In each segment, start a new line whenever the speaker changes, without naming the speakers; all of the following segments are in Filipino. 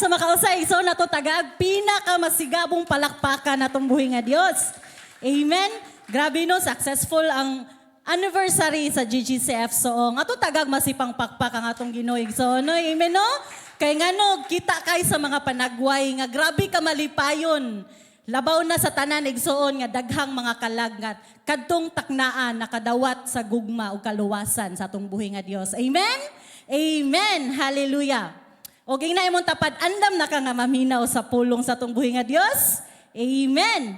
sa makausay, so nato tagag pinakamasigabong palakpakan natong buhi nga Dios. Amen. Grabe no, successful ang anniversary sa GGCF so ato tagag masipang pakpak ang atong Ginoo. So no, amen no. Kay ngano kita kay sa mga panagway nga grabe ka malipayon. Labaw na sa tanan igsoon nga daghang mga kalagnat kadtong taknaan nakadawat sa gugma ug kaluwasan sa atong buhi nga Dios. Amen. Amen. Hallelujah. O na imong tapad andam na ka nga maminaw sa pulong sa atong buhi nga Dios. Amen.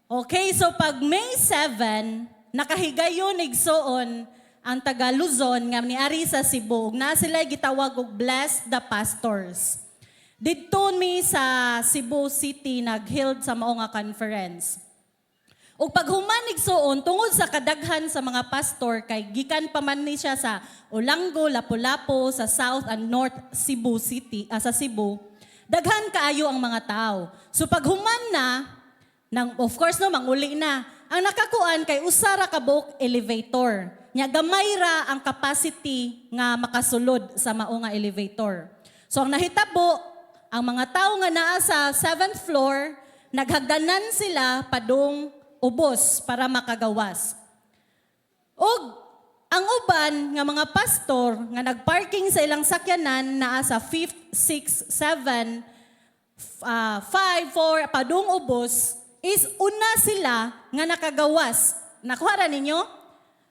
Okay, so pag May 7, nakahigayon igsoon ang taga Luzon nga niari sa Cebu na sila gitawag og Bless the Pastors. Didto mi sa Cebu City nag-held sa mao nga conference. Ug paghuman igsoon tungod sa kadaghan sa mga pastor kay gikan pa man ni siya sa Olanggo, Lapu-Lapu, sa South and North Cebu City, sa Cebu. Daghan kaayo ang mga tao. So paghuman na of course no manguli na. Ang nakakuan kay usara ka buok elevator. Nya gamay ra ang capacity nga makasulod sa mao nga elevator. So ang nahitabo, ang mga tao nga naa sa 7th floor, naghagdanan sila padung ubos para makagawas. Ug ang uban nga mga pastor nga nagparking sa ilang sakyanan naa sa 5th, 6th, 7, 5, 4 padung ubos is una sila nga nakagawas. Nakuha ra ninyo?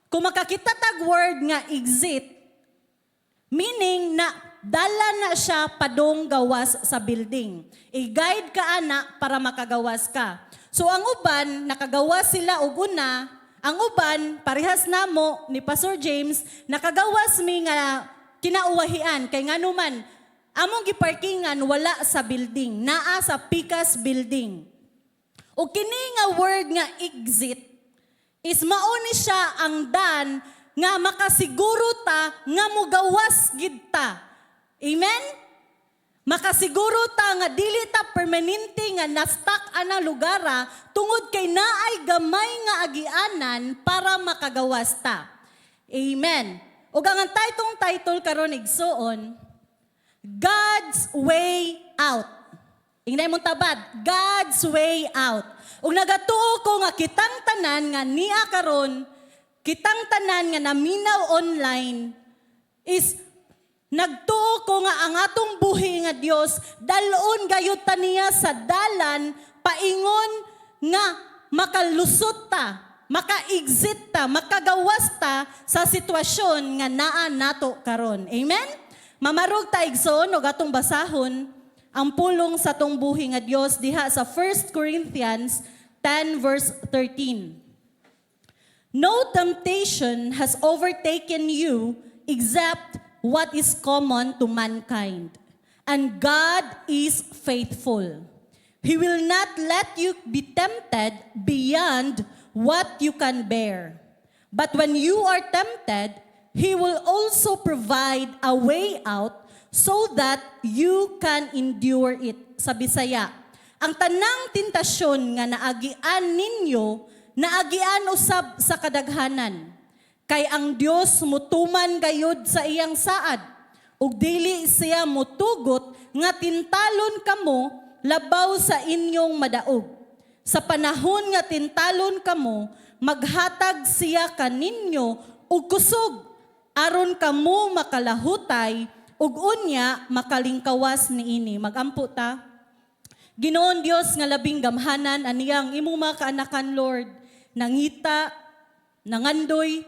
Kung makakita tag word nga exit, meaning na dala na siya padung gawas sa building. I-guide ka ana para makagawas ka. So ang uban, nakagawas sila og una, ang uban, parehas namo ni Pastor James, nakagawas mi nga kinauwahian. Kay nga naman, among giparkingan wala sa building, naa sa Picas building. O kini nga word nga exit, is mauni siya ang dan nga makasiguro ta nga mugawas gid ta. Amen? Makasiguro ta nga dili ta permanente nga na-stuck ana lugara tungod kay naay gamay nga agianan para makagawas ta. Amen. Ug ang taytong title karon igsuon, God's Way Out. Ingnan mong tabad, God's Way Out. Ug nagatuo ko nga kitang tanan nga niya karon, kitang tanan nga naminaw online is nagtuo ko nga ang atong buhi nga Dios dalon gayud ta niya sa dalan paingon nga makalusot ta, maka-exit ta, makagawas ta sa sitwasyon nga naa nato karon. Amen? Mamarog ta igsoon og atong basahon ang pulong sa atong buhi nga Dios diha sa 1 Corinthians 10 verse 13. No temptation has overtaken you except what is common to mankind. And God is faithful. He will not let you be tempted beyond what you can bear. But when you are tempted, He will also provide a way out so that you can endure it. Sa Bisaya, ang tanang tentasyon nga naagian ninyo, naagian usab sa kadaghanan. Kay ang Dios mutuman gayud sa iyang saad, ug dili siya mutugot nga tintalon kamo labaw sa inyong madaog. Sa panahon nga tintalon kamo, maghatag siya kaninyo og kusog aron kamo makalahutay ug unya makalingkawas niini. Magampo ta. Ginoon Dios nga labing gamhanan aniyang imong mga kaanakan Lord, nangita, nangandoy,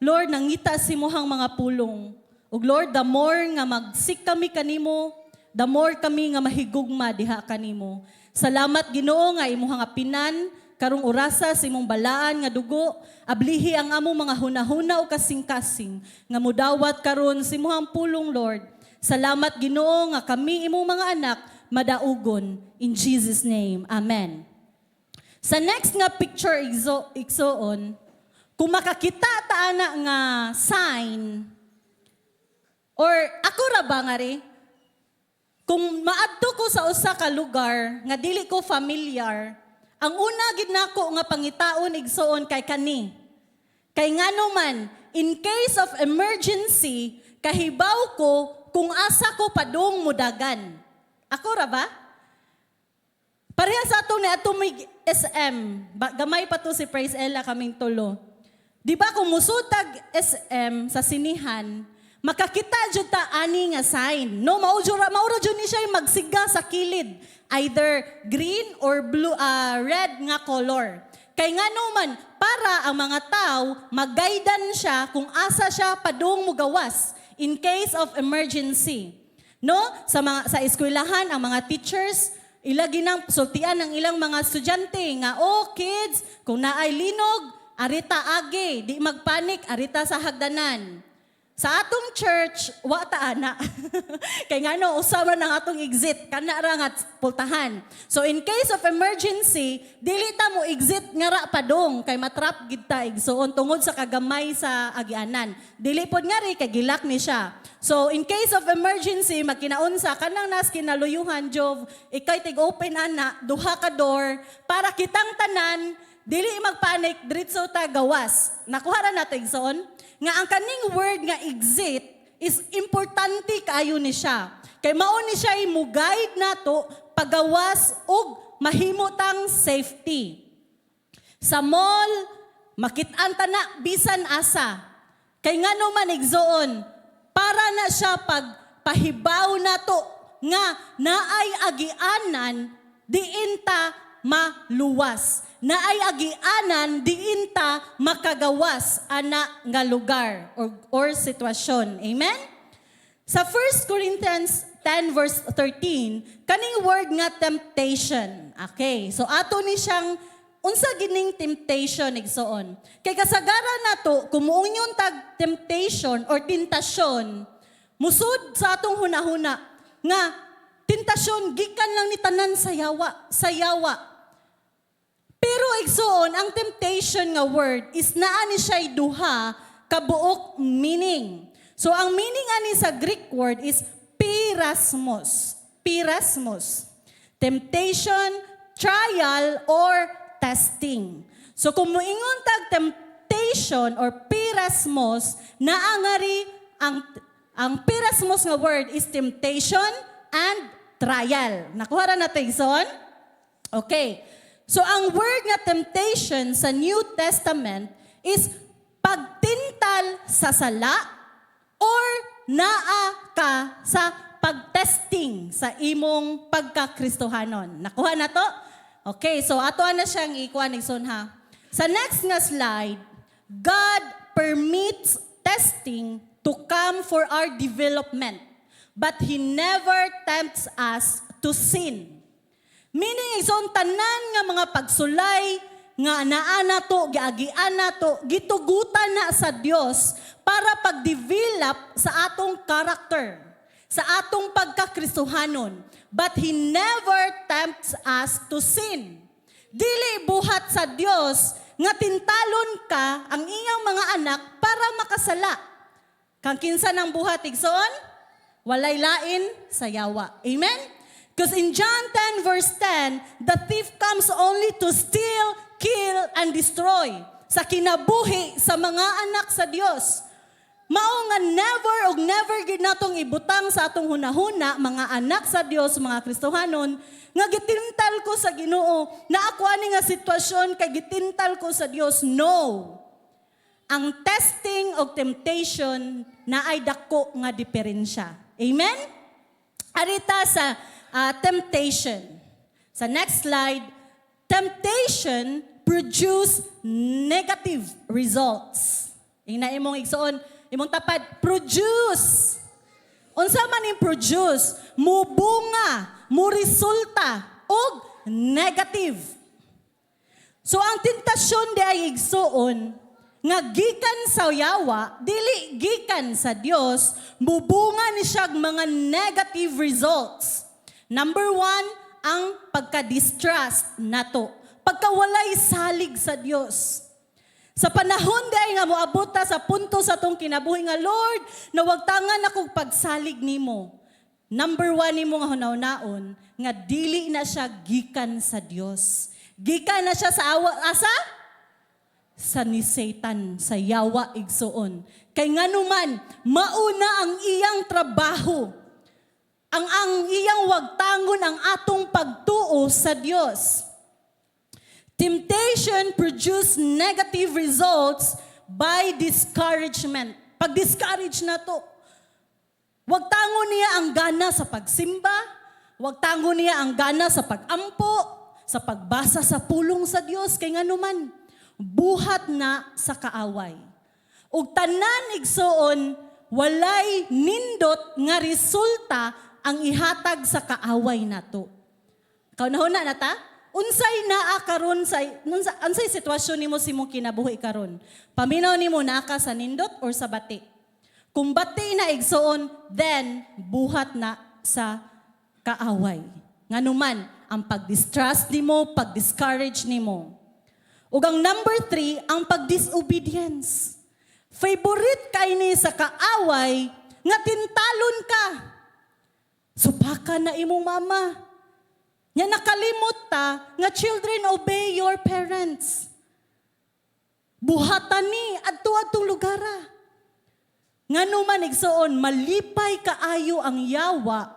Lord, nangita si mohang mga pulong. Ug Lord, the more nga magsik kami kanimo, the more kami nga mahigugma diha kanimo. Salamat Ginoo nga imong nga pinan karong orasa sa imong balaan nga dugo, ablihi ang among mga hunahuna o kasing-kasing nga mudawat karon sa imong pulong Lord. Salamat Ginoo nga kami imong mga anak madaugon in Jesus name. Amen. Sa next nga picture igsoon, kung makakita ta ana nga sign, or ako ra ba nga rin, kung maadto ko sa usa ka lugar nga dili ko familiar, ang una gid nako nga pangitaon igsoon kay kani. Kay ngano man, in case of emergency, kahibaw ko kung asa ko padung mudagan. Ako ra ba? Pareha sa ato ni Atumig SM. Gamay pa to si Praise Ella kaming tulo. Di ba kung musutag SM sa sinihan, makakita jud ta ani nga sign. No, mauro jud ni siya yung magsiga sa kilid. Either green or blue, red nga color. Kay nga naman, para ang mga tao, mag-guidan siya kung asa siya padung mugawas in case of emergency. No? Sa eskwelahan, ang mga teachers, ilagi ng sultian ng ilang mga estudyante nga, oh kids, kung naay linog, arita age, di magpanik, arita sa hagdanan. Sa atong church, wa ta ana. Kay nga no, usama ng atong exit, kana ra nga pultahan. So in case of emergency, dili ta mo exit nga ra padong, kay matrap gid ta igsoon tungod sa kagamay sa agianan. Dili pod nga ri kay gilak ni siya. So in case of emergency, magkinaunsa kanang nas kinaluyuhan Jove, ikay tig-open ana, duha ka door para kitang tanan dili magpanik diretso ta gawas. Nakuha ra nato igsoon nga ang kaning word nga exit is importante kaayo ni siya. Kay mao ni siya i-guide nato pagawas og mahimutang safety. Sa mall, makit-an ta na bisan asa. Kay ngano man igsoon, para na siya pagpahibaw nato nga naay agianan diin ta maluwas. Naay agianan diin ta makagawas ana nga lugar or sitwasyon. Amen? Sa 1 Corinthians 10 verse 13, kaning word nga temptation. Okay, so ato ni siyang unsa gining temptation igsoon. Kay kasagaran nato kumuunyon tag temptation or tentasyon, musud sa atong hunahuna nga tentasyon gikan lang ni tanan sa yawa. Pero igsoon, ang temptation nga word is naa ni siya'y duha kabuok meaning. So ang meaning ani sa Greek word is pirasmos. Pirasmos. Temptation, trial, or testing. So kung muingon tag temptation or pirasmos, naangari ang pirasmos nga word is temptation and trial. Nakuha ra natin igsoon? Okay. So ang word nga temptation sa New Testament is pagtintal sa sala or naa ka sa pagtesting sa imong pagkakristohanon. Nakuha na to? Okay, so ato na siyang ikuan igsoon ha. Sa next nga slide, God permits testing to come for our development, but He never tempts us to sin. Meaning, igsoon tanan nga mga pagsulay, nga naana to, giagian na to, gitugutan na sa Dios para pag-develop sa atong character, sa atong pagkakristohanon. But He never tempts us to sin. Dili buhat sa Dios nga tintalon ka ang iyang mga anak para makasala. Kang kinsa ng buhat, igsoon? Walay lain sa yawa. Amen? Because in John 10 verse 10, the thief comes only to steal, kill, and destroy. Sa kinabuhi sa mga anak sa Dios. Mao nga never gid natong ibutang sa atong hunahuna, mga anak sa Dios, mga Kristohanon, nga gitintal ko sa Ginoo, na ako ani nga sitwasyon kay gitintal ko sa Dios. No. Ang testing of temptation na ay dako nga diferensya. Amen? Arita sa temptation. Sa next slide, temptation produce negative results. Ina imong igsoon, imong tapad, produce. Unsa man yung produce? Mubunga, resulta, og negative. So ang tentasyon di ay igsoon, nga gikan sa yawa, dili gikan sa Dios, mubunga ni siya mga negative results. Number 1, ang pagka-distrust nato. Pagkawalay salig sa Dios. Sa panahon day nga moabot ta sa punto sa tong kinabuhi nga Lord, nawagtangan akong pagsalig nimo. Number 1 nimo nga hunaw-naon, nga dili na siya gikan sa Dios. Gikan na siya sa asa? Sa ni Satan, sa yawa igsoon. Kay nganuman, mauna ang iyang trabaho. ang iyang wagtangon ang atong pagtuo sa Dios. Temptation produce negative results by discouragement. Pag-discourage na to, wagtangon niya ang gana sa pagsimba, wagtangon niya ang gana sa pag-ampo, sa pagbasa sa pulong sa Dios, kay nganuman, buhat na sa kaaway. Ug tanan igsoon, walay nindot nga resulta ang ihatag sa kaaway nato. Kaunahuna na ta? Unsay naa karon sa unsay sitwasyon nimo sa imong kinabuhi karon? Paminaw nimo naa ka sa nindot or sa bati? Kung bati na igsoon, then buhat na sa kaaway. Nganuman ang pag-distrust nimo, pag-discourage nimo. Ug ang number 3, ang pag-disobedience. Favorite kay ni sa kaaway nga tintalon ka. Supaka na imong mama. Nya nakalimot ta nga children obey your parents. Buhatan ni adto-adtong lugara. Nganuman igsoon malipay kaayo ang yawa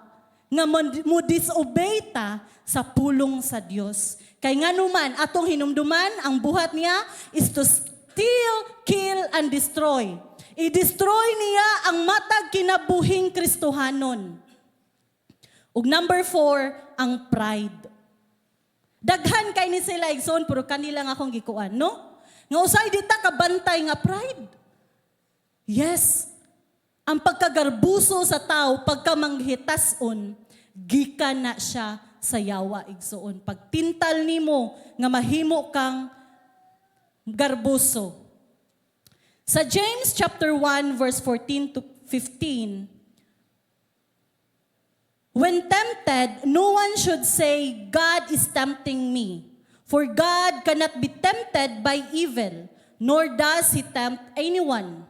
nga mo disobey ta sa pulong sa Dios. Kay nganuman atong hinumduman ang buhat niya is to steal, kill, and destroy. I-destroy niya ang matag kinabuhing Kristohanon. Ug number 4, ang pride. Daghan kay ni sila igsoon pero kanila nga akong gikuan, no? Nga usay dita kabantay nga pride. Yes. Ang pagkagarbuso sa tao, pagkamanghitason, gikan na siya sa yawa igsoon. Pagtintal nimo nga mahimo kang garbuso. Sa James chapter 1 verse 14 to 15, when tempted, no one should say, God is tempting me. For God cannot be tempted by evil, nor does He tempt anyone.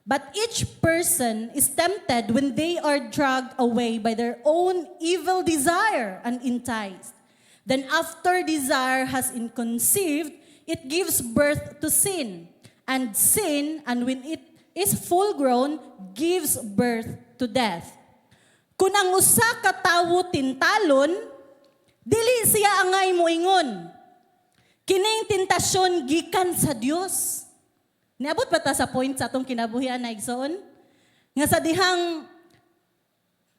But each person is tempted when they are dragged away by their own evil desire and enticed. Then after desire has been conceived, it gives birth to sin. And sin, and when it is full grown, gives birth to death. Kung ang usa ka tawo tintalon, dili siya angay moingon. Kining tentasyon gikan sa Dios. Niabot ba ta sa point sa atong kinabuhian na igsoon? Nga sa dihang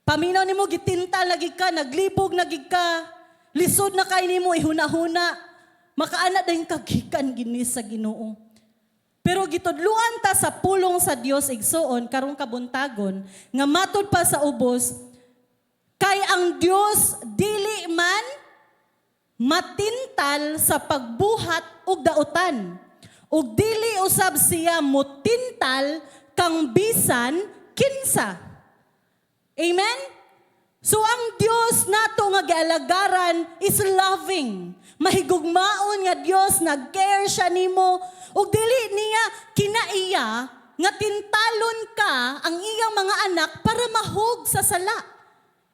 paminaw nimo gitintal lagi ka, naglibog lagi ka, lisod na kay nimo ihuna-huna, makaana dayon ka gikan gini sa Ginoo. Pero gitudluan ta sa pulong sa Dios igsoon karong kabuntagon nga matud pa sa ubos kay ang Dios dili man matintal sa pagbuhat ug dautan. Ug dili usab siya motintal kang bisan kinsa. Amen? So ang Dios nato nga gialagaran is loving. Mahigugmaon nga Dios, nag-care siya nimo ug dili niya kinaiya nga tintalon ka ang iyang mga anak para mahog sa sala.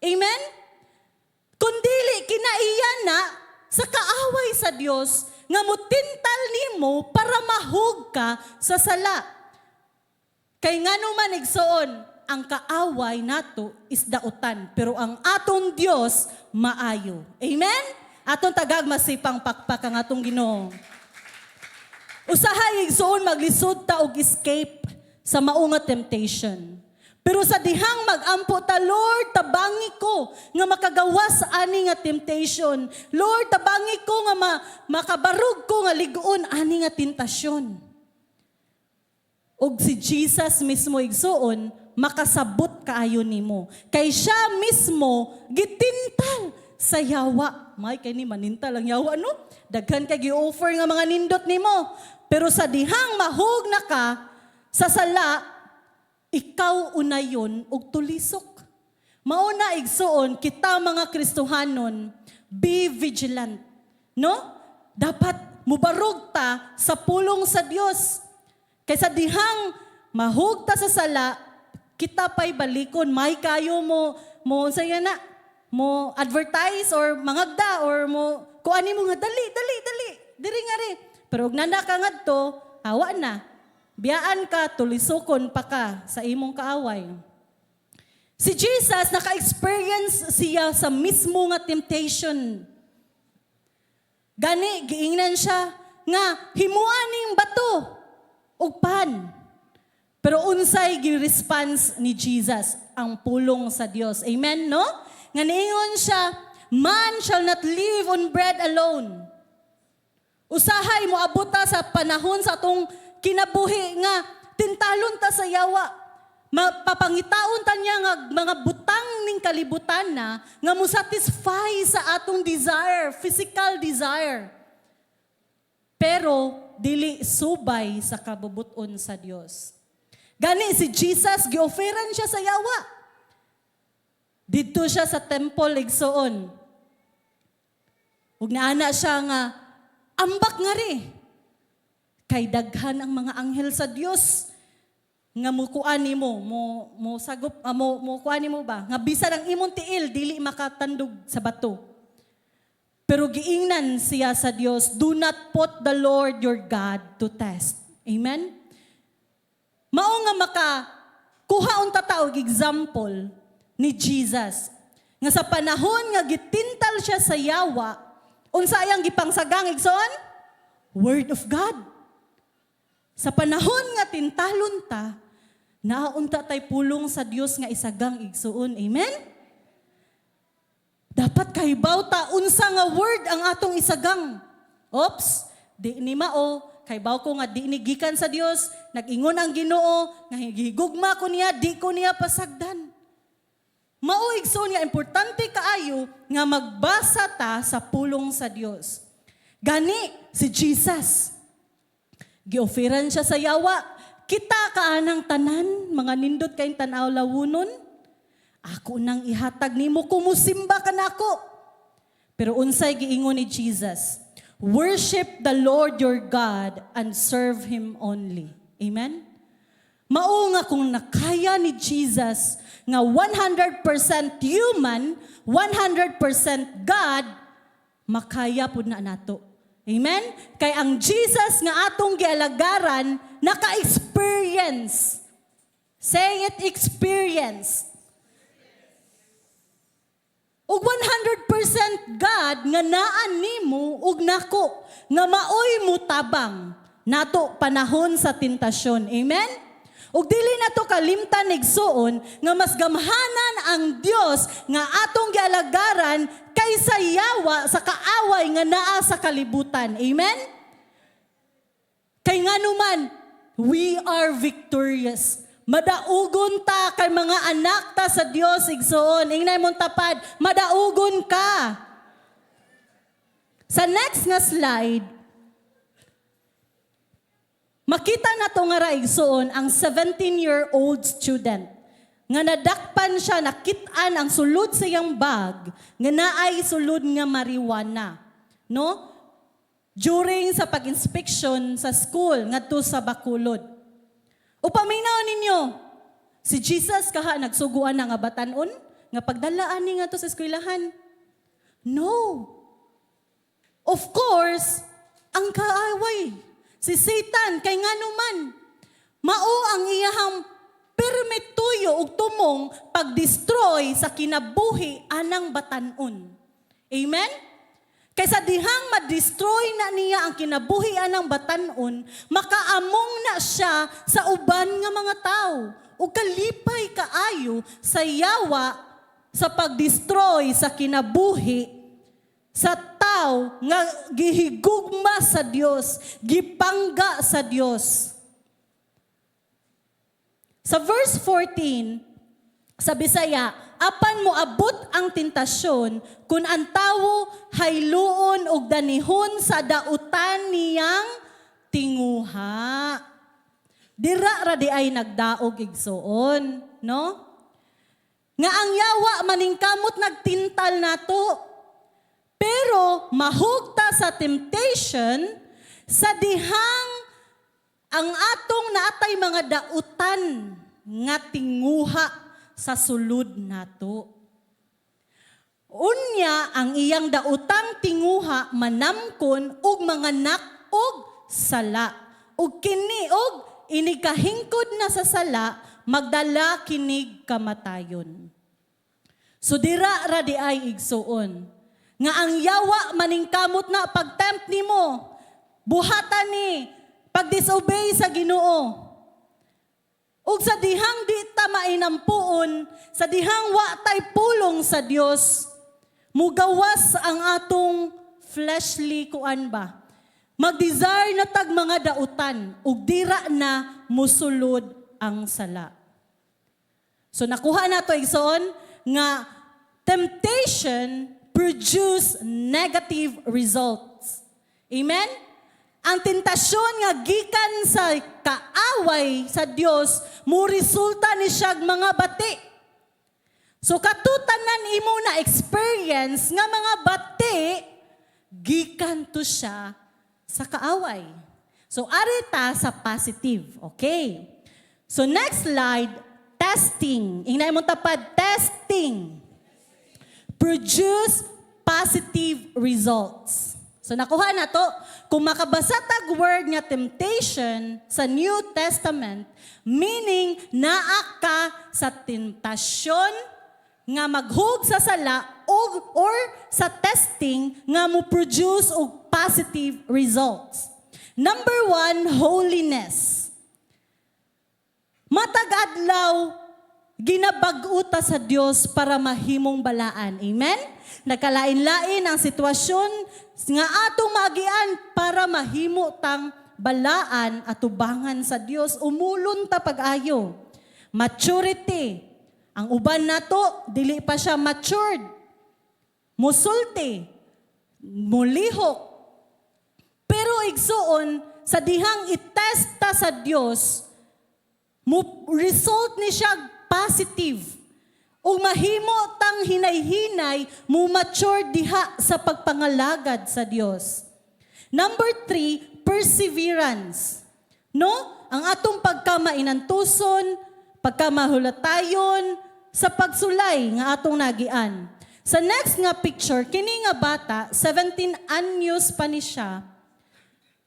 Amen? Kundili kinaiya na sa kaaway sa Dios nga motintal nimo para mahug ka sa sala. Kay nganuman igsoon, ang kaaway nato is dautan, pero ang atong Dios maayo. Amen? Atong tagag masipang pakpak ang atong Ginoo. Usahay igsoon maglisod ta og escape sa mao nga temptation. Pero sa dihang mag-ampo ta, Lord, tabangi ko nga makagawas sa ani nga temptation. Lord, tabangi ko nga makabarug ko nga ligoon ani nga tentasyon. Og si Jesus mismo igsoon, makasabot kaayo nimo. Kay siya mismo gitintal sa yawa. May kay ni manintal ang yawa, no? Daghan kay gi-offer nga mga nindot nimo. Pero sa dihang mahog na ka sa sala, ikaw unayon og tulisok. Mauna igsoon kita mga Kristohanon, be vigilant. No? Dapat mubarog ta sa pulong sa Dios. Kaysa dihang mahug ta sa sala, kita pa'y balikon, may kayo mo saya na, mo advertise or mangagda or mo kuani mo nga dali. Diri nga ri. Pero ug nanda ka ngadto, hawa na. Biyaan ka, tulisokon pa ka sa imong kaaway. Si Jesus, naka-experience siya sa mismo nga temptation. Gani, giingnan siya nga himuan ning bato ug pan. Pero unsay gi-response ni Jesus? Ang pulong sa Dios. Amen, no? Nga niingon siya, man shall not live on bread alone. Usahay mo abuta sa panahon sa atong kinabuhi nga tintalon ta sa yawa. Mapapangitaon ta niya nga mga butang ning kalibutan na nga mo satisfy sa atong desire, physical desire. Pero dili subay sa kabubuton sa Dios. Gani si Jesus gi-offeran siya sa yawa. Didto siya sa temple igsoon. Ug naana siya nga ambak nga ri. Kay daghan ang mga anghel sa Dios nga mukuan nimo mo sagop mo kuan nimo ba nga bisan ang imong tiil dili makatandog sa bato. Pero giingnan siya sa Dios, do not put the Lord your God to test. Amen. Mao nga makakuha unta ta og example ni Jesus nga sa panahon nga gitintal siya sa yawa, unsa ayang gipangsagang igsoon? Word of God. Sa panahon nga tintalon ta, naunta tay pulong sa Dios nga isagang igsuon. Amen? Dapat kahibaw ta unsa nga word ang atong isagang. Oops, di ni mao, kahibaw ko nga di ni gikan sa Dios, nag-ingon ang Ginoo, nga higugma ko niya, di ko niya pasagdan. Mao igsuon nga importante kaayo nga magbasa ta sa pulong sa Dios. Gani si Jesus, gi-offeran siya sa yawa. Kita kaanang tanan, mga nindot kayong tanaw lawunon. Ako nang ihatag nimo kumusimba ka nako. Pero unsay giingon ni Jesus? Worship the Lord your God and serve Him only. Amen? Mao nga kung nakaya ni Jesus nga 100% human, 100% God, makaya pud na nato. Amen? Kay ang Jesus nga atong gialagaran, naka-experience. Say it, experience. Ug 100% God nga naan nimo ug nako nga maoy mo tabang nato panahon sa tentasyon. Amen? Ug dili nato kalimtan igsuon nga mas gamhanan ang Dios nga atong gialagaran kaysa yawa sa kaaway nga naa sa kalibutan. Amen? Kay nganuman, we are victorious. Madaugon ta kay mga anak ta sa Dios igsoon. Ingnay mong tapad, madaugon ka. Sa next nga slide, makita na to nga ra igsoon ang 17-year-old student nga nadakpan siya, nakitaan ang sulod sa iyang bag nga naay sulod nga marijuana. No? During sa pag-inspection sa school ngadto sa Bacolod. Upaminaw ninyo, si Jesus kaha nagsuguan na nga batanon, nga pagdalaan ni nga to sa eskwelahan. No. Of course, ang kaaway, si Satan, kay nga naman, mao ang iyahang permituyo ug tumong pag-destroy sa kinabuhi anang batanon. Amen? Kaysa dihang ma-destroy na niya ang kinabuhian ng batanon, makaamong na siya sa uban nga mga tao. O kalipay kaayo sa yawa sa pag-destroy sa kinabuhi sa tao nga gihigugma sa Dios, gipangga sa Dios. Sa verse 14, sa Bisaya, apan mo abot ang tentasyon kung ang tawo hayluon og danihon sa dautan niyang tinguha. Dira ra di ay nagdaog igsoon, no? Nga ang yawa maningkamot nagtintal nato. Pero mahugta sa temptation sa dihang ang atong naatay mga dautan nga tinguha sa sulod nato. Unya ang iyang daotang tinguha manamkon og mga nakog sala. Ug kini og inikahingkod na sa sala magdala kinig kamatayon. So dira ra di ay igsuon. Nga ang yawa maningkamot na pagtempt nimo, buhatan ni pag-disobey sa Ginoo. Ug sa dihang di ta mainampuon, sa dihang wa tay pulong sa Dios, mugawas ang atong fleshly kuan ba. Mag-desire na tag mga dautan ug dira na musulod ang sala. So nakuha na to igsoon nga temptation produce negative results. Amen? Ang tentasyon nga gikan sa kaaway sa Dios, mo resulta ni siyag mga bati. So katutanan imo na experience nga mga bati, gikan to siya sa kaaway. So arita sa positive, okay? So next slide, testing. Ingnan mo tapad, testing. Produce positive results. So nakuha na to, kung makabasa tag word nga temptation sa New Testament, meaning naa ka sa tentasyon nga maghug sa sala or sa testing nga mo produce og positive results. Number 1, holiness. Matag adlaw ginabag-uta sa Dios para mahimong balaan. Amen? Nagkalain-lain ang sitwasyon nga atong magian para mahimo tang balaan at tubangan sa Dios. Umulon ta pag-ayo. Maturity. Ang uban nato dili pa siya matured. Musulti. Mulihok. Pero igsuon sa dihang itesta sa Dios, result ni siya positive. O mahimo tang hinay-hinay, mo mature diha sa pagpangalagad sa Dios. Number 3, perseverance. No? Ang atong pagkamainantuson, pagkamahulatayon, sa pagsulay nga atong nagian. Sa next nga picture, kini nga bata, 17 anyos pa ni siya,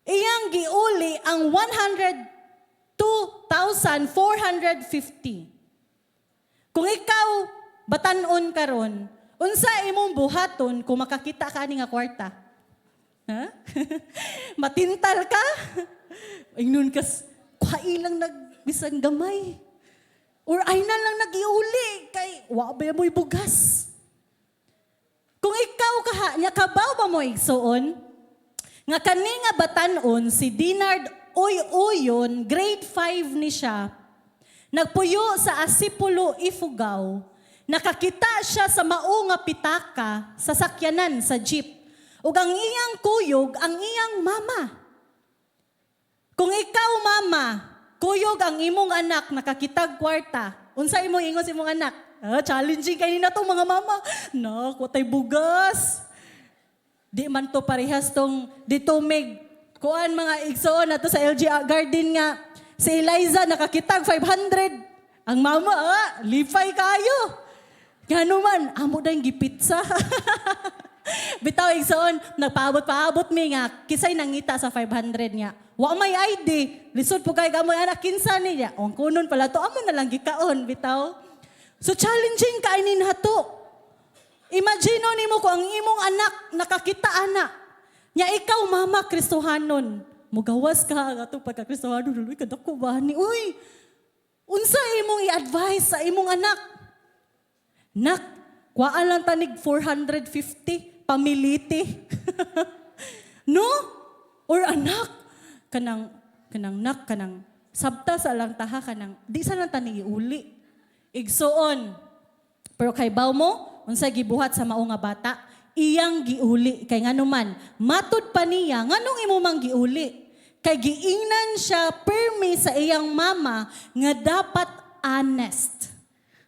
iyang giuli ang 102,450. Kung ikaw, batanon karon, unsa imong buhaton kung makakita ka ni nga kwarta? Ha? Matintal ka? Ay nun kas, kailang nagbisan gamay. Or ay na lang nagiuli, kay wabay mo'y bugas. Kung ikaw nya kabaw ba mo igsuon, nga kani nga batanon, si Dinard Uy-Uyon, grade 5 ni siya, nagpuyo sa Asipulo, Ifugao, nakakita siya sa mao nga pitaka sa sakyanan sa jeep. Ug ang iyang kuyog, ang iyang mama. Kung ikaw, mama, kuyog ang imong anak, nakakitag kwarta, unsa imong ingos imong anak? Challenging kayo na itong mga mama. Nak, watay bugas. Di man to parehas tong dito mig kuan mga igsoon na to sa LG Garden nga. Si Eliza nakakitag 500. Ang mama, lipay kayo. Gano man, amo na yung gipitsa. Bitaw igsoon, nagpaabot-paabot mi nga, kisay nangita sa 500 niya. Wa may ID, lisod po kay gamoy anak, kinsa niya. Ang kunon pala to, amo na lang gikaon, bitaw. So challenging kainin hato. Imagine nimo ko ang imong anak, nakakita anak. Nya ikaw, mama, Kristohanon. Mugawas ka ang atong pagka-Kristohanon. Uy, kadako ba ni? Uy, unsa imong i-advise sa imong anak? Nak, kuwaan lang tanig 450, pamiliti. No? Or anak, kanang nak, kanang sabta sa lang taha, kanang, di sa lang tanig iuli. Igsoon. Pero kay baw mo, unsa gibuhat sa mao nga bata, iyang giuli. Kay nganuman, matud pa niya, nganong imo mang giuli? Kay giingnan siya permi sa iyang mama nga dapat honest.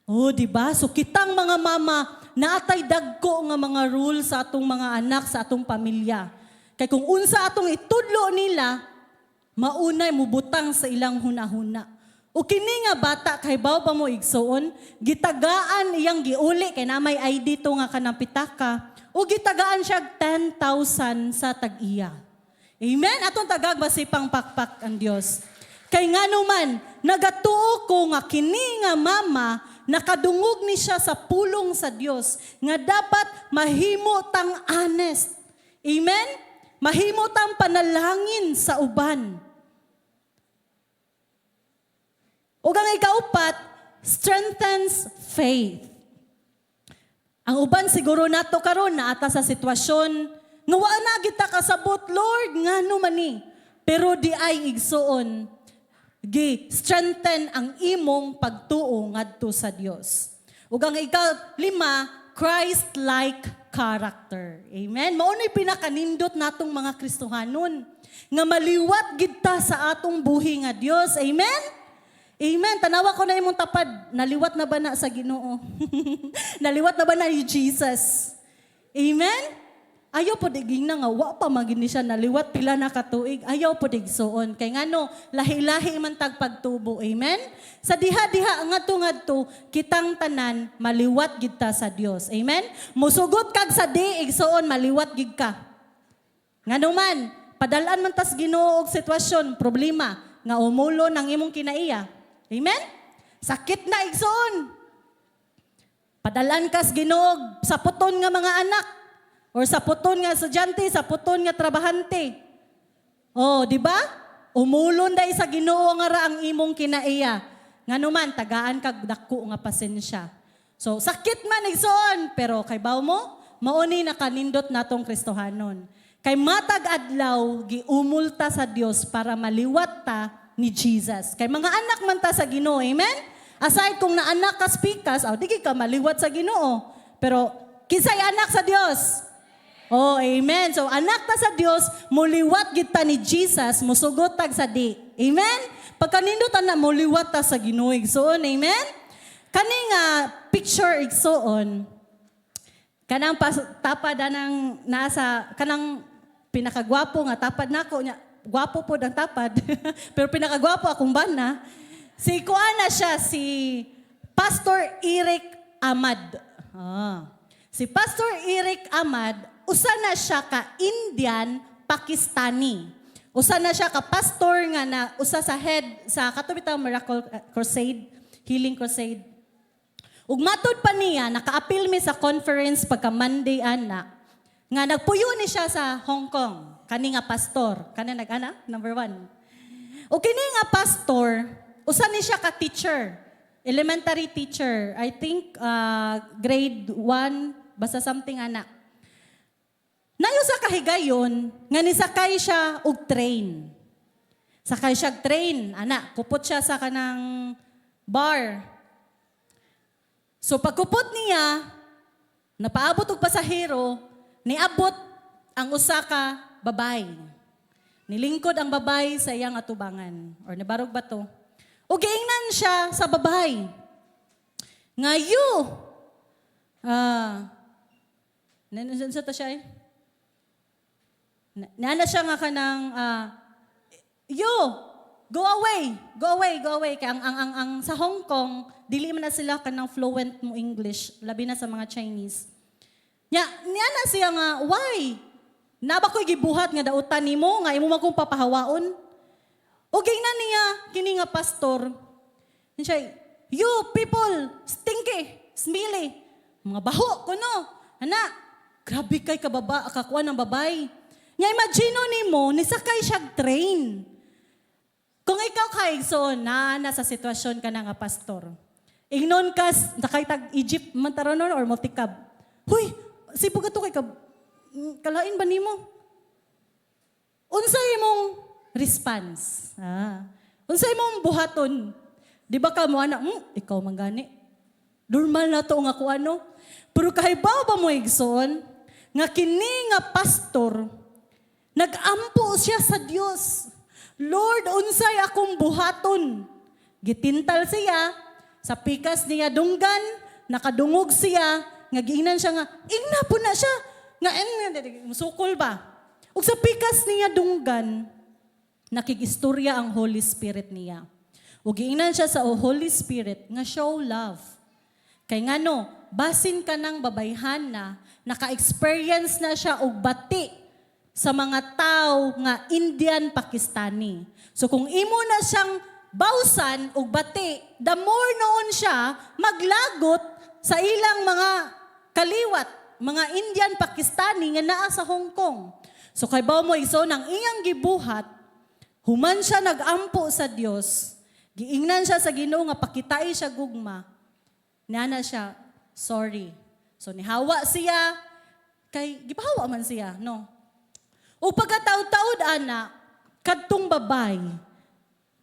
Oh, di ba? So kitang mga mama, naatay dagko nga mga rules sa atong mga anak, sa atong pamilya. Kay kung unsa atong itudlo nila, maunay mubutang sa ilang hunahuna. O kini nga bata, kay baw pa mo igsoon, gitagaan iyang giuli, kay na may ID to nga kanang pitaka, o gitagaan siya 10,000 sa tag-iya. Amen? Atong tagag masipang pakpak ang Dios. Kay nga naman, nagatuo ko nga kini nga mama, nakadungog ni siya sa pulong sa Dios nga dapat mahimo tang honest. Amen? Mahimo tang panalangin sa uban. Ug ang ikaupat, strengthens faith. Ang uban siguro nato karon naata sa sitwasyon nga wa na kita kasabot, Lord, ngano man ni. Pero di ay igsuon strengthen ang imong pagtuo ngadto sa Dios. Ug ang ika-5, Christ-like character. Amen. Mao nay pinakanindot natong mga Kristohanon nga maliwat gid ta sa atong buhi nga Dios. Amen. Amen. Tanawa ko na imong tapad. Naliwat na ba na sa Ginoo? Naliwat na ba na ni Jesus? Amen. Ayaw po diging na nga, wa pa magini siya naliwat pila na katuig. Ayaw po digsoon. Kay ngano, lahi-lahi man tagpagtubo. Amen? Sa diha-diha, ngadto-ngadto, kitang tanan, maliwat gid ta sa Dios. Amen? Musugot kag sa di, igsoon, maliwat gid ka. Ngano man, padalaan man tas Ginoo og sitwasyon, problema, nga umulo ng imong kinaiya. Amen? Sakit na igsoon. Padalaan kas Ginoo sa puton nga mga anak. Or sa puton nga estudyante, sa puton nga trabahante. Oh, di ba? Umulon dai sa Ginoo nga ra ang imong kinaiya. Nganuman tagaan kag dako nga pasensya. So sakit man igsoon, pero kay baw mo, mauni nakanindot natong Kristohanon. Kay matag adlaw giumulta sa Dios para maliwat ta ni Jesus. Kay mga anak man ta sa Ginoo, amen? Aside kung naanak ka pikas, digi ka maliwat sa Ginoo. Pero kisay anak sa Dios. Oh, amen. So, anak ta sa Dios, muliwat gid ta ni Jesus, musugot tag sa di. Amen? Pagkanindot na muliwat ta sa Ginoo igsoon, amen? Kani nga picture igsoon, kanang tapad anang nasa kanang pinakagwapo nga tapad nako nya, gwapo po ang tapad. Pero pinakagwapo akong bana. Si kuana siya, si Pastor Eric Ahmad. Si Pastor Eric Ahmad, usa na siya ka Indian Pakistani. Usa na siya ka pastor nga na usa sa head sa Katubitang Miracle Crusade, Healing Crusade. Ug matud pa niya nakaapil mi sa conference pagka Monday ana nga nagpuyo ni siya sa Hong Kong. Kani nga pastor, kani nag-ana number 1. Ug kini nga pastor, usa ni siya ka teacher, elementary teacher. I think grade 1 basta something ana. Nayo sa kahigayon, nga nisakay siya og train. Sakay siya train, ana, kupot siya sa kanang bar. So pagkupot niya, napaabot og pasahero, niabot ang usa ka babay. Nilingkod ang babay sa iyang atubangan, or nabarog ba to? O giingnan siya sa babay. Ngayo, nandiyan sa ta siya eh? Nana siya nga kanang, go away. Kaya ang sa Hong Kong, dili man na sila kanang fluent mo English, labi na sa mga Chinese. Niya na siya nga, why? Naba ko'y gibuhat nga dautan nimo nga imo man kong papahawaon. O gingnan niya, kini nga pastor, siya, you people, stinky, smelly, mga baho, kuno, grabe kay kakuan ng babay. Nya imagine nimo nisakay siya train. Kung ikaw kay nasa sitwasyon ka na nga pastor. Ingnon ka nakay tag Egypt man taronon or multicab. Huy, sipo ka to kay kalain ba nimo? Unsa imong response? Unsa imong buhaton? Di ba ka mo ana, ikaw man gani. Normal na to nga kuano. Pero kahibaw ba mo igsoon nga kini nga pastor nag-ampo siya sa Dios. Lord, unsay akong buhaton. Gitintal siya, sa pikas niya dunggan, nakadungog siya, nga giingnan siya nga, ingna po na siya. Nga, musukol ba? Ug sa pikas niya dunggan, nakikistorya ang Holy Spirit niya. Ug giingnan siya sa Holy Spirit, nga show love. Kay ngano, basin ka ng babayhan na, naka-experience na siya og bati sa mga tao nga Indian Pakistani. So kung imo na siyang bawsan o bati, the more noon siya maglagot sa ilang mga kaliwat, mga Indian Pakistani nga naa sa Hong Kong. So kay bao mo iso nang iyang gibuhat, human siya nagampo sa Dios, giingnan siya sa Ginoo nga pakitay siya gugma. Nana siya, sorry. So nihawa siya, kay gipahawa man siya, no? O pagkataod-taod ana, kadtong babay,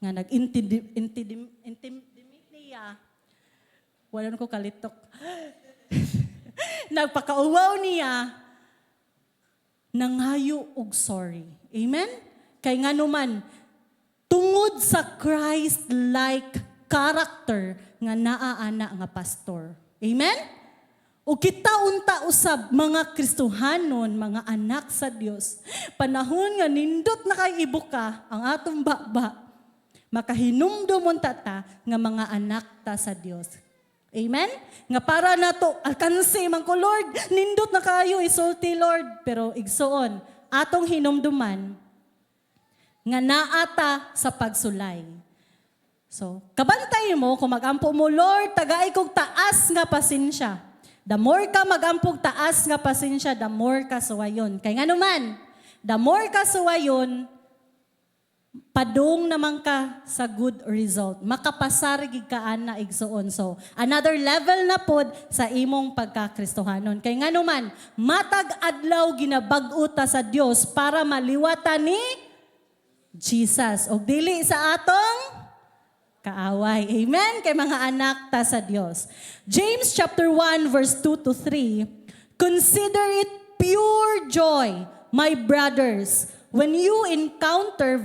nga nag-intimidate niya, wala ko kalitok. Nagpakauwaw niya, nangayo og sorry. Amen? Kay nga naman, tungod sa Christ-like character nga naaana nga pastor. Amen? O kita unta usab mga Kristohanon, mga anak sa Dios, panahon nga nindot na kay ibuka ang atong baba, makahinumdumon tata nga mga anak ta sa Dios. Amen? Nga para nato alkanse man ko Lord, nindot na kayo isulti Lord, pero igsoon atong hinumduman nga naata sa pagsulay. So, kabantay mo kung magampo mo Lord, tagay kog taas nga pasensya. The more ka magampog taas nga pasensya, the more ka suwayon. Kay nga naman, the more ka suwayon, padung naman ka sa good result. Makapasarigig ka ana igsoon. So, another level na pod sa imong pagkakristohanon. Kay nga naman, matag adlaw ginabag-o ta sa Dios para maliwatan ni Jesus. O dili sa atong kaaway. Amen? Kay mga anak ta sa Dios. James chapter 1 verse 2 to 3, consider it pure joy, my brothers, when you encounter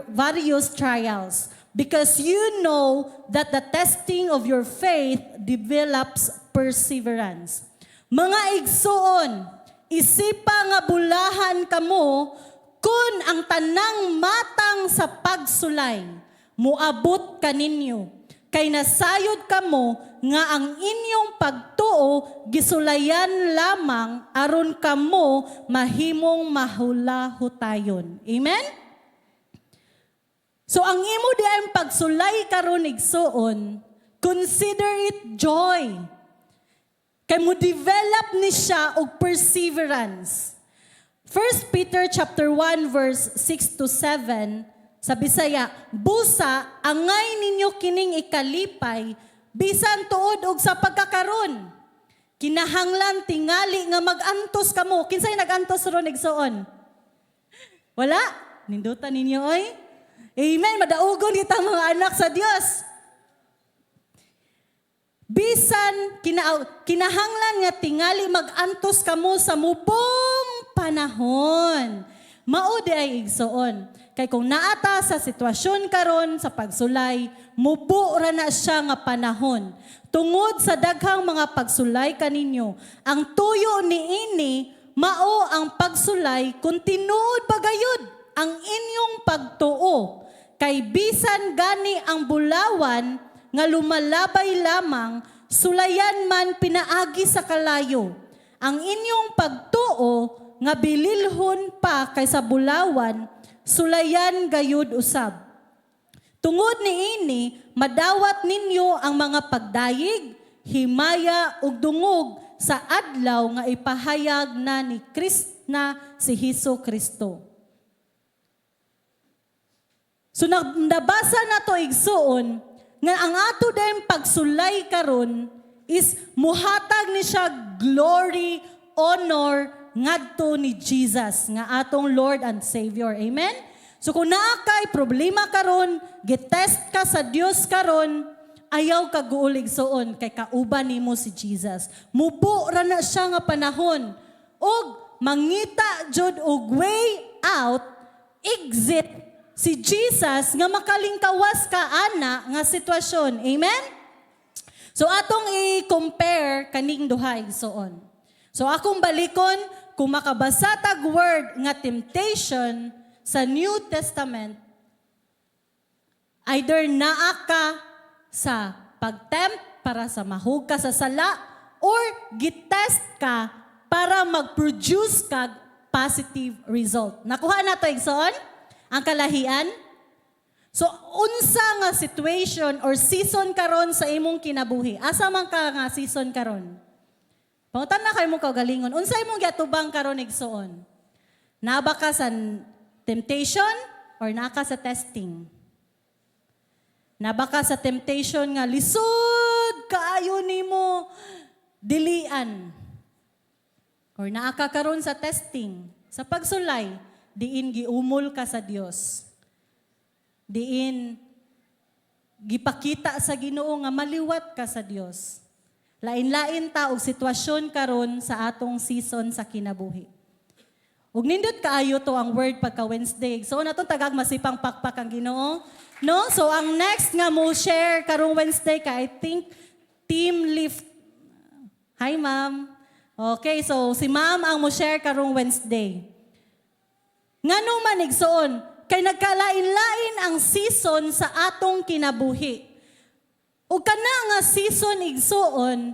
various trials, because you know that the testing of your faith develops perseverance. Mga igsoon, isipa nga bulahan kamo kun ang tanang matang sa pagsulay muabot kaninyo, kay nasayod kamo nga ang inyong pagtuo gisulayan lamang aron kamo mahimong mahulahutayon. Amen? So ang imo diayong pagsulay karon igsoon, consider it joy. Kay mo develop ni siya og perseverance. 1 Peter chapter 1 verse 6 to 7, sa Bisaya, busa, angay ninyo kining ikalipay, bisan tuod og sa pagkakaron. Kinahanglan tingali nga magantos kamo. Kinsay nagantos ron igsoon? Wala? Nindutan ninyo oy? Amen. Madaugon kita mga anak sa Dios. Bisan kinahanglan nga tingali magantos kamo sa mubong panahon. Mao di ay igsoon. Kay kung naata sa sitwasyon karon sa pagsulay, mubo ra na siya nga panahon. Tungod sa daghang mga pagsulay kaninyo, ang tuyo niini mao ang pagsulay kung tinuod pagayod ang inyong pagtuo. Kay bisan gani ang bulawan nga lumalabay lamang, sulayan man pinaagi sa kalayo. Ang inyong pagtuo nga bililhon pa kaysa bulawan, sulayan gayud usab. Tungod niini, madawat ninyo ang mga pagdayig, himaya ug dungog sa adlaw nga ipahayag na ni Kristna si Hesus Kristo. So nabasa na to igsuon nga ang ato dayong pagsulay karon is muhatag ni siya glory, honor, ngadto ni Jesus nga atong Lord and Savior. Amen? So kung naa kay problema karon, gitest ka sa Dios karon, ayaw ka guulig soon kay kauban nimo si Jesus. Mubo ra na siya nga panahon og mangita jud og way out, exit si Jesus nga makalingkawas ka ana nga sitwasyon. Amen? So atong i-compare kaning duha igsoon. So akong balikon, kung makabasa tag word nga temptation sa New Testament, either naa ka sa pagtempt para sa mahug ka sa sala or gitest ka para mag-produce ka positive result. Nakuha na to igsoon? Ang kalahian? So, unsa nga situation or season karon sa imong kinabuhi? Asa man ka nga season karon? Pangutan na kayo mong kaugalingon. Unsa imong giatubang karon igsoon? Naba ka sa temptation or naka sa testing? Naba ka sa temptation nga lisod kaayo nimo dilian? Or naaka karon sa testing, sa pagsulay, diin giumol ka sa Dios. Diin gipakita sa Ginoo nga maliwat ka sa Dios. Lain-lain ta og sitwasyon karon sa atong season sa kinabuhi. Ug nindot kaayo to ang word pagka Wednesday. So natong tagag masipang pakpak ang Ginoo. No? So ang next nga mo share karong Wednesday ka, I think Team Lift. Hi ma'am. Okay, so si ma'am ang mo share karong Wednesday. Ngano man igsoon, kay nagkalain-lain ang season sa atong kinabuhi. O kana nga season igsoon,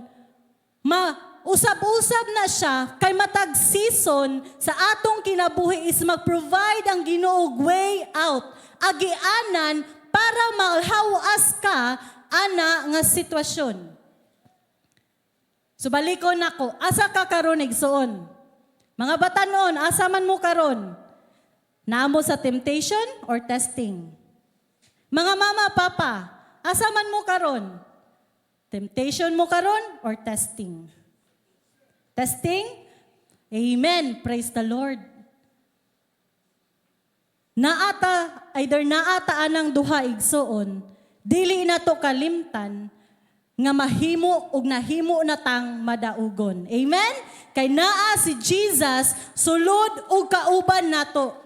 usab-usab na siya, kay matag season sa atong kinabuhi is mag-provide ang Ginoo way out, agianan para malhawas ka ana nga sitwasyon. So balikon nako, asa ka karon igsoon? Mga batanon, asa man mo karon? Naamo sa temptation or testing? Mga mama, papa, asa man mo karon? Temptation mo karon or testing? Testing? Amen. Praise the Lord. Either naata anang duha igsoon, dili na to kalimtan, nga mahimo ug nahimo na tang madaugon. Amen? Kay naa si Jesus sulod ug kauban nato.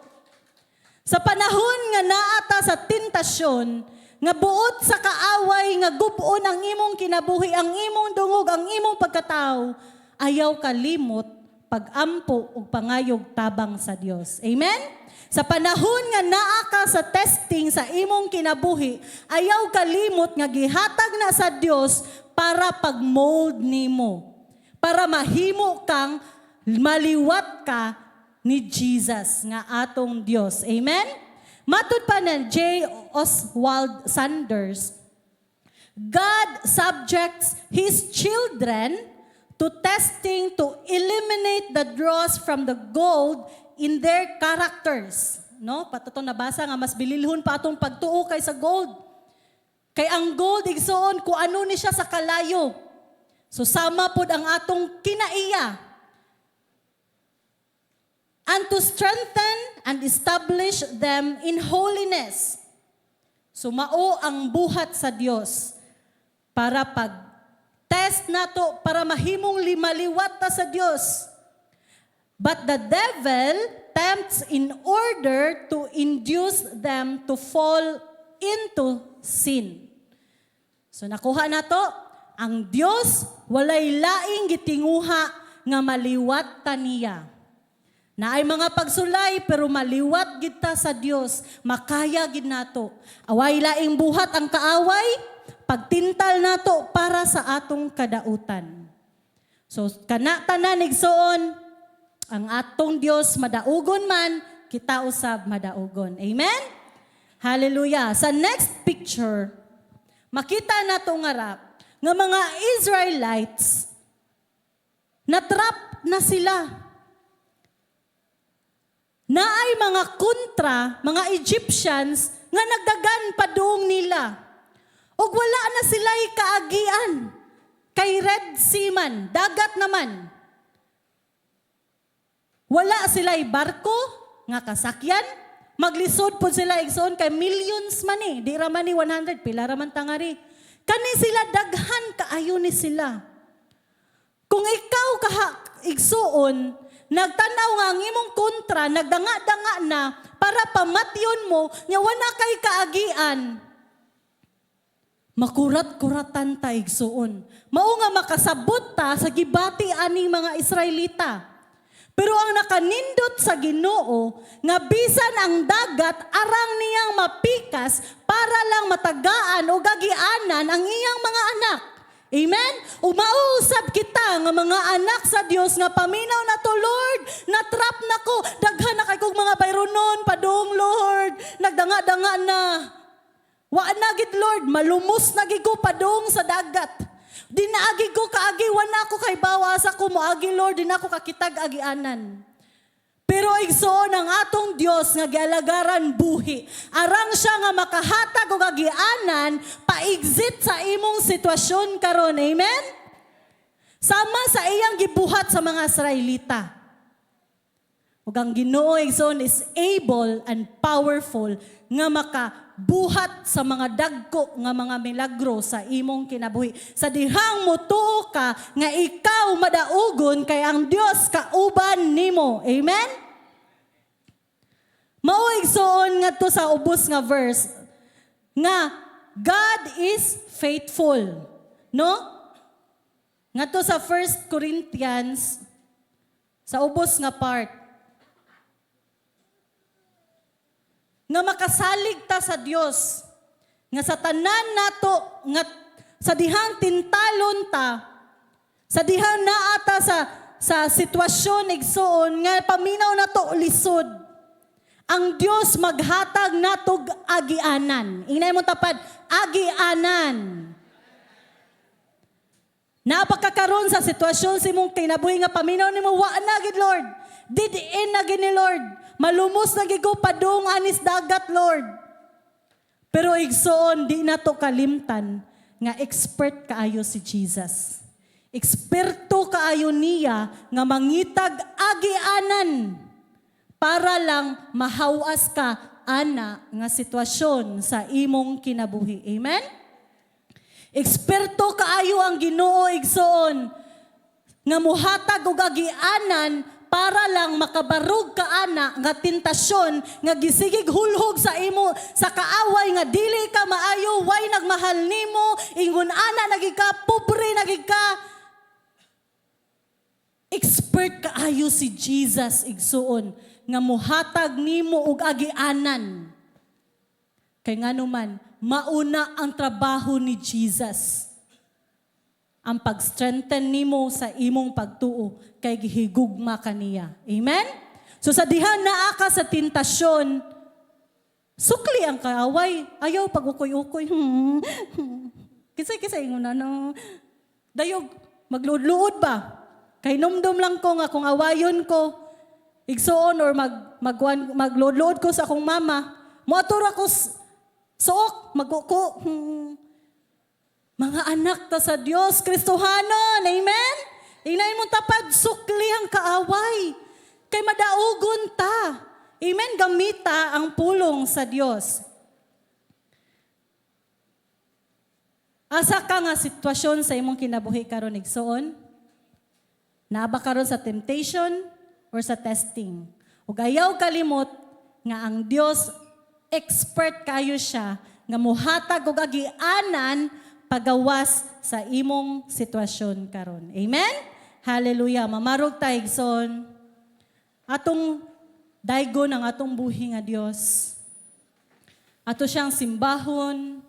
Sa panahon nga naata sa tentasyon, nga buot sa kaaway nga gub-on ang imong kinabuhi, ang imong dungog, ang imong pagkatao, ayaw kalimot pag-ampo ug pangayog tabang sa Dios. Amen? Sa panahon nga naa ka sa testing sa imong kinabuhi, ayaw kalimot nga gihatag na sa Dios para pag-mold nimo. Para mahimo kang maliwat ka ni Jesus nga atong Dios. Amen? Matud pa ng J. Oswald Sanders, God subjects His children to testing to eliminate the dross from the gold in their characters. No? Patuto nabasa nga mas bililhon pa atong pagtuo kay sa gold. Kay ang gold igsoon kung ano ni siya sa kalayo. So sama pod ang atong kinaiya. And to strengthen and establish them in holiness. So mao ang buhat sa Dios para pag test nato para mahimong limaliwat ta sa Dios. But the devil tempts in order to induce them to fall into sin. So nakuha na to, ang Dios walay laing gitinguha nga maliwat ta niya. Na ay mga pagsulay pero maliwat gid ta sa Dios, makaya gid nato. Away laing buhat ang kaaway, pagtintal nato para sa atong kadautan. So kana tanan igsoon, ang atong Dios madaugon man, kita usab madaugon. Amen? Hallelujah. Sa next picture, makita nato nga mga Israelites, natrap na sila. Naay mga kontra, mga Egyptians, nga nagdagan padung nila. Ug wala na sila'y kaagian. Kay Red Sea man, dagat naman. Wala sila'y barko, nga kasakyan. Maglisod po sila igsoon kay millions man eh. Di raman ni 100, pila raman tangari. Kani sila daghan kaayo ni sila. Kung ikaw igsoon, nagtanaw nga ang imong kontra, nagdanga-danga na para pamatyon mo, nga wala kay kaagian. Makurat-kuratan ta igsoon. Mao nga makasabot ta sa gibati aning mga Israelita. Pero ang nakanindot sa Ginoo, nga bisan ang dagat, arang niyang mapikas para lang matagaan o gagianan ang iyang mga anak. Amen? Umausab kita nga mga anak sa Dios nga paminaw na to, Lord, natrap na nako, daghan na kay kong mga bayronon, padung Lord, nagdanga-danga na. Wa na gid Lord, malumos na gid ko padung sa dagat. Di na agi ko kaagi, wa na ako kay bawas ako moagi Lord, di na ako kakitag agianan. Pero igsoon ang atong Dios nga gialagaran buhi. Arang siya nga makahatag og agianan paigsit sa imong sitwasyon karon. Amen? Sama sa iyang gibuhat sa mga Israelita. Ug ang Ginoo igsoon is able and powerful nga makabuhat sa mga dagko nga mga milagro sa imong kinabuhi. Sa dihang motuo ka nga ikaw madaugon kay ang Dios kauban nimo. Amen? Mao igsoon ngadto sa ubos nga verse nga God is faithful. No? Ngadto sa 1 Corinthians sa ubos nga part nga makasalig ta sa Dios nga sa tanan nato nga sa dihang tintalon ta sa dihang naata sa sitwasyon igsoon nga paminaw nato lisod ang Dios maghatag natog agianan. Inay mo tapad agianan. Napakakaroon sa sitwasyon si mong kinabuhi nga paminaw nimo wa na gid Lord. Did-in na gid ni Lord. Malumos na gid ko padung anis dagat Lord. Pero igsoon di na to kalimtan nga expert kaayo si Jesus. Eksperto kaayo niya nga mangitag agianan para lang mahawas ka ana nga sitwasyon sa imong kinabuhi. Amen? Eksperto kaayo ang Ginoo igsoon nga muhatag og agianan para lang makabarog ka ana nga tentasyon nga gisigig hulhog sa imo sa kaaway nga dili ka maayo way nagmahal nimo ingon ana nagig ka pobre nagig ka. Expert kaayo si Jesus igsuon nga muhatag nimo og agianan. Kay ngano man mauna ang trabaho ni Jesus. Ang pag-strengthen nimo sa imong pagtuo kay gihigugma kaniya. Amen? So sa diha naa ka sa tentasyon, sukli ang kaaway. Ayaw pag-ukoy-ukoy. Kisay-kisay mo na no. Dayog, magluod-luod ba? Kay numdum lang ko nga kung awayon ko, igsoon or magluod-luod ko sa akong mama, muatura ko suok, maguko. Mga anak ta sa Dios, Kristohanon. Amen? Inay mo tapad, sukli ang kaaway. Kay madaugon ta. Amen? Gamita ang pulong sa Dios. Asa ka nga sitwasyon sa imong kinabuhi karon igsoon? Naaba karon sa temptation or sa testing. Ug ayaw kalimot nga ang Dios expert kayo siya nga muhatag og agianan pagawas sa imong sitwasyon karon. Amen? Hallelujah. Mamarog ta igsoon. Atong daygon ang atong buhi nga Dios. Ato siyang simbahon.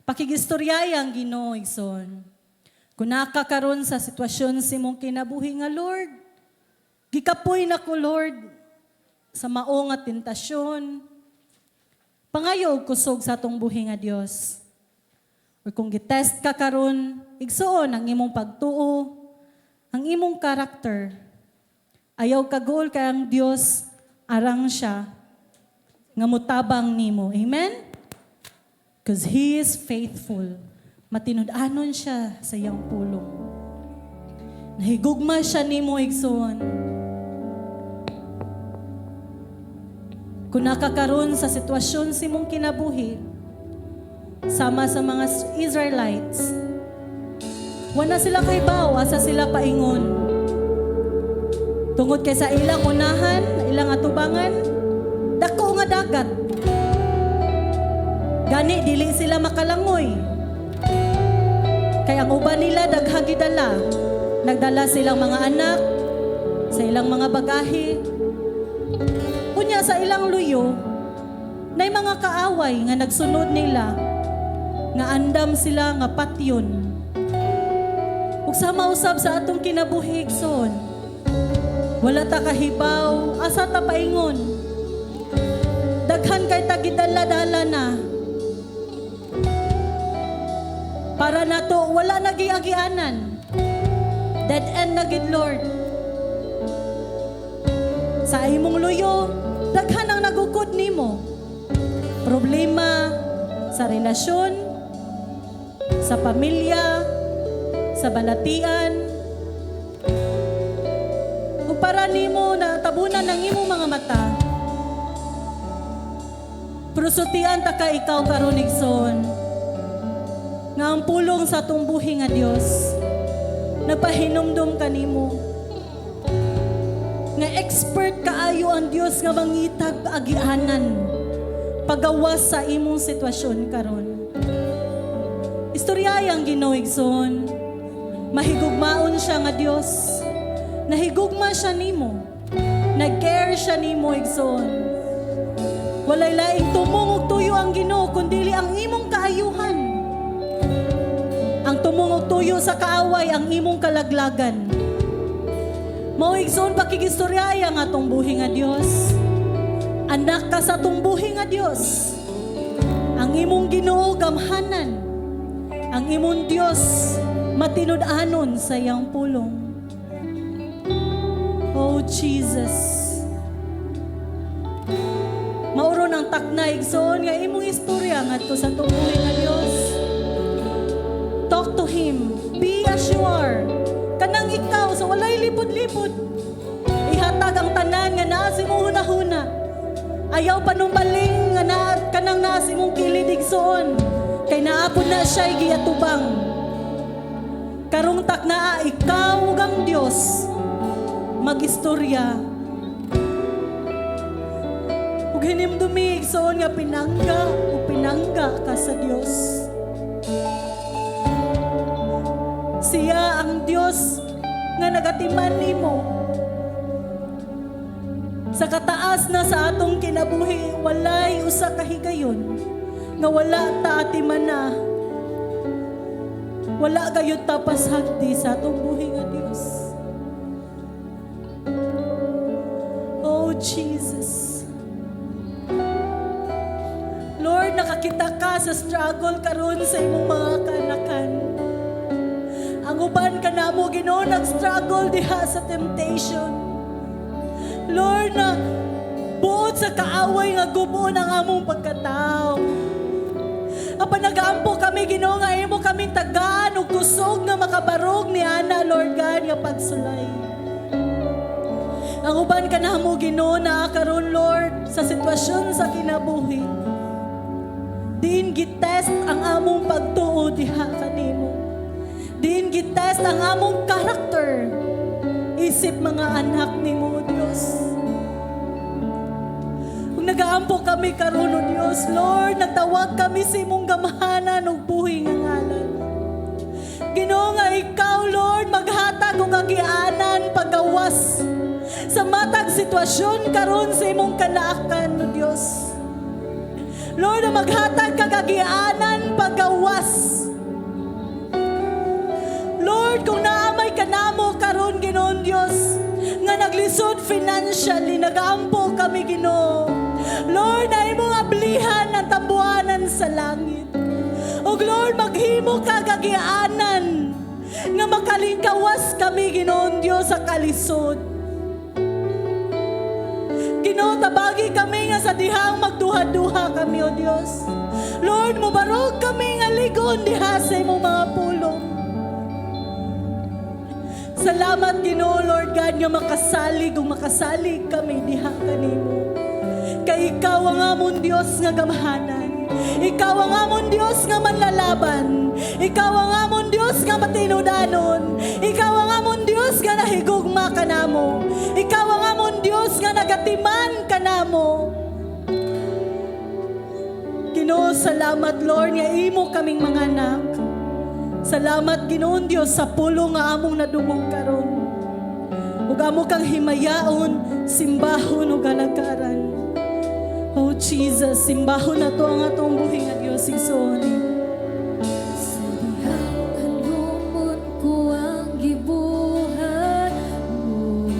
Pakigistoryay ang Ginoo igsoon. Kung nakakaroon sa sitwasyon si mong kinabuhi nga Lord, gikapoy na ko Lord sa maong at tentasyon. Pangayo og kusog sa atong buhi nga Dios. Or kung gitest ka karon, igsuon ang imong pagtuo, ang imong karakter. Ayaw kagol kay ang Dios arang siya nga mutabang nimo. Amen? Because He is faithful. Matinud-anon siya sa iyang pulong. Nahigugma siya nimo igsoon. Kung nakakaroon sa sitwasyon si mong kinabuhi, sama sa mga Israelites, wala sila kay baw, asa sila paingon. Tungod kay sa ilang unahan, ilang atubangan, dako nga dagat. Gani, dili sila makalangoy. Kaya ang uban nila daghagi dala. Nagdala silang mga anak, sa ilang mga bagahe. Kunya sa ilang luyo, na'y mga kaaway nga nagsunod nila, nga andam sila nga patyon. Ug sama usab sa atong kinabuhi igsoon. Wala ta kahibaw, asa ta paingon. Daghan kay tagidala-dala na. Para nato wala nagiagianan. Dead end na gid Lord. Sa imong luyo, daghan ang nagukod nimo. Problema sa relasyon, sa pamilya, sa balatian. Ug para nimo na tabunan ng imong mga mata. Prusutian ta ka ikaw karon igsoon. Nga ang pulong sa atong buhi nga Dios nagpahinumdom kanimo. Nga expert kaayo ang Dios nga mangitag agianan pagawas sa imong sitwasyon karon. Istoryayang Ginoo igsoon. Mahigugmaon siya nga Dios. Nahigugma siya nimo. Nag-care siya nimo igsoon. Walay laing tumong ug tuyo ang Ginoo kundi ang imong kaayuhan. Ang tumong ug tuyo sa kaaway ang imong kalaglagan. Mao igsoon pakigistoryaya nga atong buhi nga Dios. Anak ka sa atong buhi nga Dios. Ang imong Ginoo gamhanan. Ang imong Dios matinud-anon sa iyang pulong. Oh Jesus. Mauro ng takna igsoon nga imong istorya ngadto sa atong buhi nga Dios. Talk to Him. Be as you are. Kanang ikaw sa walay lipod-lipod. Ihatag ang tanan nga naa sa imong hunahuna. Ayaw panumbaling nga kanang naa sa imong kilid igsoon. Kay naapod na siya giyatubang. Karong taknaa ikaw ug ang Dios magistorya. Ug hinimdumi igsoon nga pinangga ka sa Dios. Siya ang Dios nga nagatiman nimo. Sa kataas na sa atong kinabuhi, walay usa ka higayon nga wala ta atiman na. Wala gayud ta pasagdi sa atong buhi nga Dios. Oh Jesus. Lord, nakakita ka sa struggle karon sa imong mga kanakan. Ang uban ka na mo, Ginoo, nag-struggle diha sa temptation. Lord, na buot sa kaaway nga gubon ang among pagkatao. Apa nagaampo kami, Ginoo, nga imo kaming tagaan ug kusog nga makabarog ni ana, Lord God, nga pagsulay. Ang uban ka na mo, Ginoo, na karon, Lord, sa sitwasyon sa kinabuhi. Diin gitest ang among pagtuo diha kanimo. Diin gitest ang among karakter. Isip mga anak ni mo, Diyos. Kung nagaampo kami karon, O Diyos, Lord, nagtawag kami sa imong gamhanan ug buhi nga ngalan. Ginoo nga ikaw, Lord, maghatag og agianan pagawas sa matag sitwasyon karon sa imong kanaakan, O Diyos. Lord, maghatag kag agianan pagawas. Lord, kung naamay ka namo karon, Ginoon Dios, nga naglisod financially, nagaampo kami, Ginoo. Lord, na imong ablihan ang tambuanan sa langit. O Lord, maghimo ka gagianan nga makalingkawas kami, Ginoon Dios, sa kalisod. Ginoo, tabagi kami nga sa dihang magduha-duha kami, O Dios. Lord, mubarog kami nga ligon diha sa imong mga pulong. Salamat, Ginoo, Lord God, nga makasalig kami diha kanimo. Kay ikaw ang amon Dios nga gamhanan. Ikaw ang amon Dios nga manlalaban. Ikaw ang amon Dios nga matinudanon. Ikaw ang amon Dios nga nahigugma kanamo. Ikaw ang amon Dios nga nagatiman kanamo. Ginoo, salamat, Lord, nga imo kaming mga anak. Salamat, Ginoon Dios, sa pulong nga among nadumong karon. Ug amo kang himayaon, simbahon ug galagaran. Oh Jesus, simbahon na to ang atong buhi nga Dios igsoon.
Sa dihang kanumon ko ang gibuhat mo.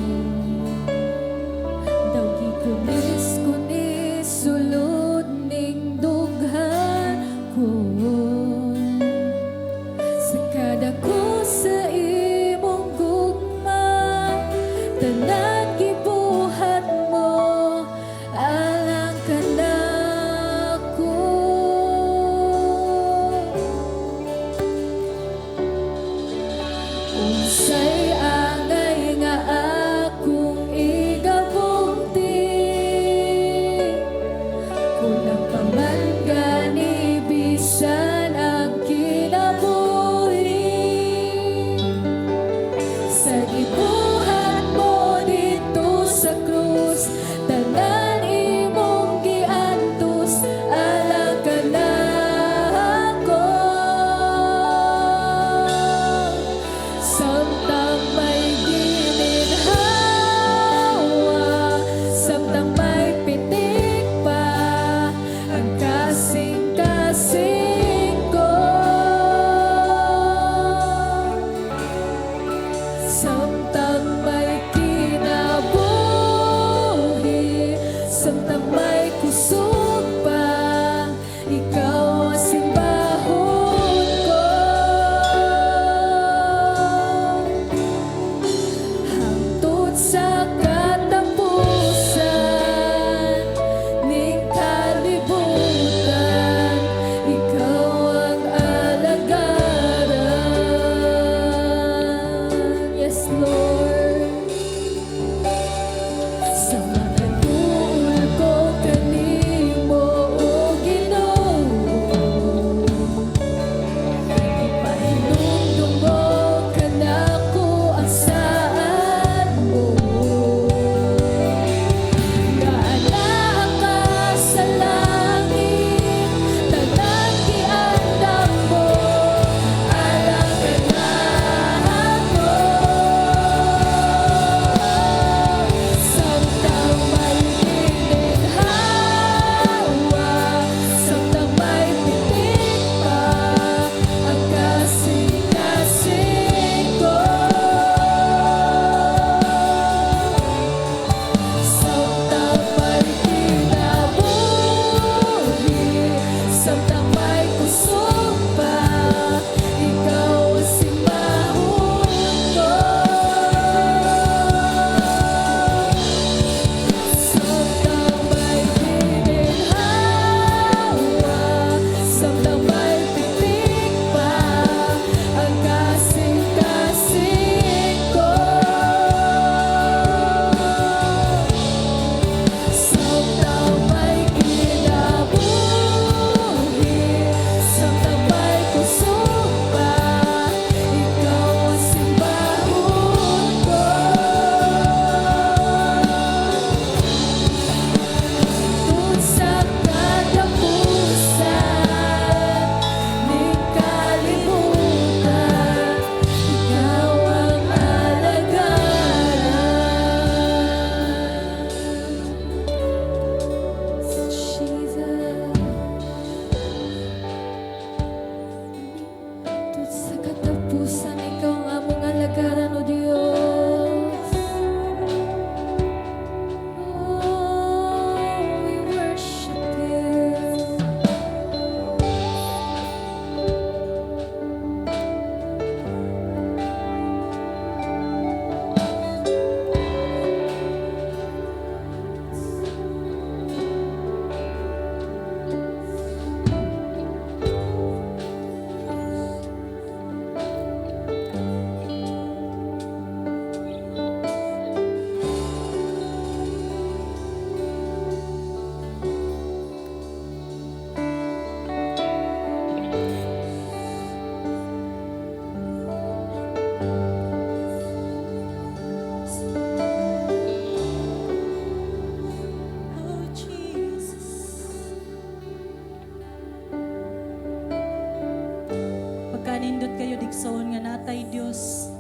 natay Dios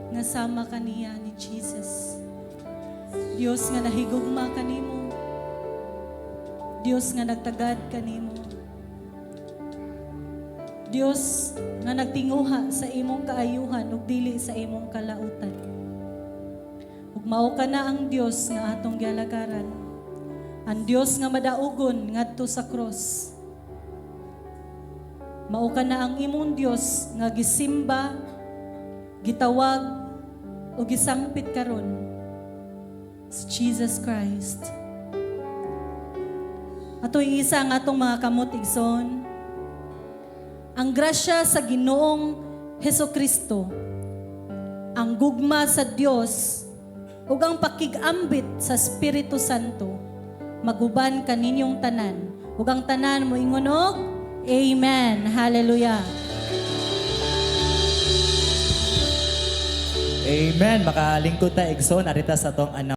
nga sama kaniya ni Jesus. Dios nga nahigugma kanimo. Dios nga nagtagad kanimo. Dios nga nagtinguha sa imong kaayuhan ug dili sa imong kalautan. Ug mao ka na ang Dios nga atong gialagaran. Ang Dios nga madaugon ngadto sa cross. Mao ka na ang imong Dios nga gisimba, gitawag o gisangpit karon si Jesus Christ. Ato'y isa nga atong mga kamot igsoon. Ang grasya sa Ginoong Hesukristo, ang gugma sa Dios ug ang pakig-ambit sa Espiritu Santo maguban kaninyong tanan ug ang tanan mo ingon og Amen. Hallelujah.
Amen. Makalingkod ta igsoon arita sa tong